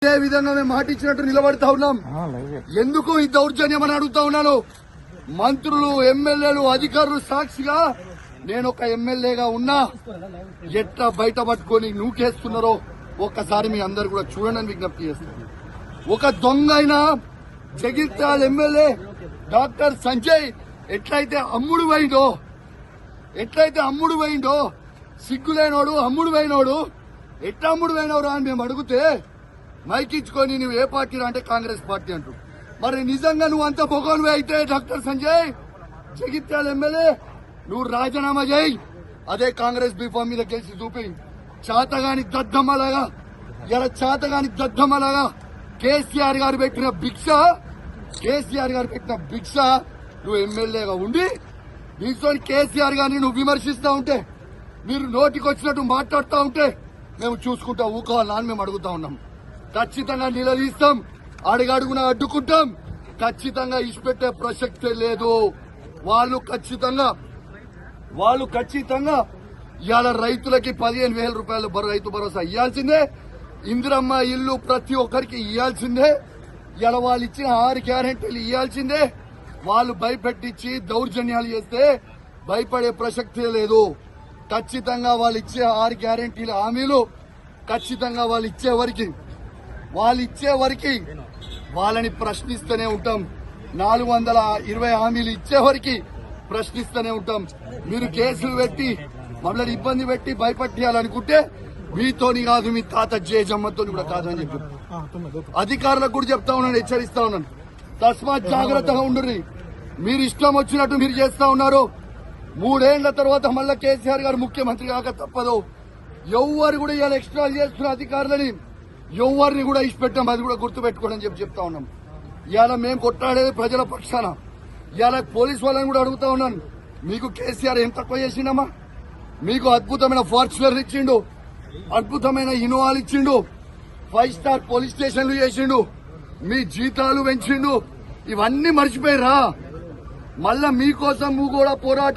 ఇదే విధంగా మేము మాట ఇచ్చినట్టు నిలబడతా ఉన్నాం. ఎందుకు ఈ దౌర్జన్యం అని అడుగుతా ఉన్నాను. మంత్రులు, ఎమ్మెల్యేలు, అధికారులు సాక్షిగా నేను ఒక ఎమ్మెల్యేగా ఉన్నా ఎట్లా బయట పట్టుకొని నూకేస్తున్నారో ఒక్కసారి మీ అందరు కూడా చూడండి విజ్ఞప్తి చేస్తాను. ఒక దొంగ అయినా జగిత్యాల ఎమ్మెల్యే డాక్టర్ సంజయ్ ఎట్లయితే అమ్ముడు పోయిండో సిగ్గులేనోడు అమ్ముడు పోయినోడు ఎట్లా అమ్ముడు పోయినవరా అని మేము అడిగితే మైకిచ్చుకొని నువ్వు ఏ పార్టీ అంటే కాంగ్రెస్ పార్టీ అంటూ. మరి నిజంగా నువ్వు అంత పొగనువే అయితే డాక్టర్ సంజయ్ జగిత్యాల ఎమ్మెల్యే నువ్వు రాజీనామా చేయి. అదే కాంగ్రెస్ బీఫామ్ మీద గెలిచి చూపి చాతగాని దద్దమ్మలాగా కేసీఆర్ గారు పెట్టిన భిక్ష నువ్వు ఎమ్మెల్యేగా ఉండి దీంతో కేసీఆర్ గారిని నువ్వు విమర్శిస్తా ఉంటే, మీరు నోటికి వచ్చినట్టు మాట్లాడుతూ ఉంటే మేము చూసుకుంటా ఊకోవాలని అని మేము అడుగుతా ఉన్నాం. ఖచ్చితంగా నిలదీస్తాం, అడుగడుగున అడ్డుకుంటాం. ఖచ్చితంగా ఇచ్చిపెట్టే ప్రసక్తే లేదు. వాళ్ళు ఖచ్చితంగా ఇవాళ రైతులకి 15,000 రూపాయలు రైతు భరోసా ఇవ్వాల్సిందే. ఇందిరమ్మ ఇల్లు ప్రతి ఒక్కరికి ఇవ్వాల్సిందే. ఇలా వాళ్ళు ఇచ్చిన 6 గ్యారెంటీలు ఇవ్వాల్సిందే. వాళ్ళు భయపెట్టించి దౌర్జన్యాలు చేస్తే భయపడే ప్రసక్తే లేదు. ఖచ్చితంగా వాళ్ళు ఇచ్చే 6 గ్యారెంటీల హామీలు ఖచ్చితంగా వాళ్ళు ఇచ్చే వరకు వాళ్ళని ప్రశ్నిస్తూనే ఉంటాం. 420 హామీలు ఇచ్చే వరకు ప్రశ్నిస్తూనే ఉంటాం. మీరు కేసులు పెట్టి మమ్మల్ని ఇబ్బంది పెట్టి భయపెట్టాలనుకుంటే మీతోని కాదు, మీ తాత జేజమ్మతో కూడా కాదని చెప్పి అధికారులకు కూడా చెప్తా ఉన్నాను, హెచ్చరిస్తా ఉన్నాను. తస్మాత్ జాగ్రత్తగా ఉండుర్రి. మీరు ఇష్టం వచ్చినట్టు మీరు చేస్తా ఉన్నారు. 3 ఏళ్ల తర్వాత మళ్ళా కేసీఆర్ గారు ముఖ్యమంత్రి కాక తప్పదు. ఎవరు కూడా ఇలా ఎక్స్ట్రా చేస్తున్న అధికారులని ఎవరిని కూడా ఇచ్చిపెట్టాం, అది కూడా గుర్తుపెట్టుకోండి చెప్పి చెప్తా ఉన్నాం. ఇవాళ మేము కొట్లాడేది ప్రజల పక్షాన. ఇవాళ పోలీసు వాళ్ళని కూడా అడుగుతా ఉన్నాను, మీకు కేసీఆర్ ఏం తక్కువ చేసిండమ్మా? మీకు అద్భుతమైన ఫార్చునర్ ఇచ్చిండు, అద్భుతమైన ఇన్నోవాలు ఇచ్చిండు, 5 స్టార్ పోలీస్ స్టేషన్లు చేసిండు, మీ జీతాలు పెంచిండు. ఇవన్నీ మర్చిపోయిరా? మళ్ళా మీకోసం కూడా పోరాటం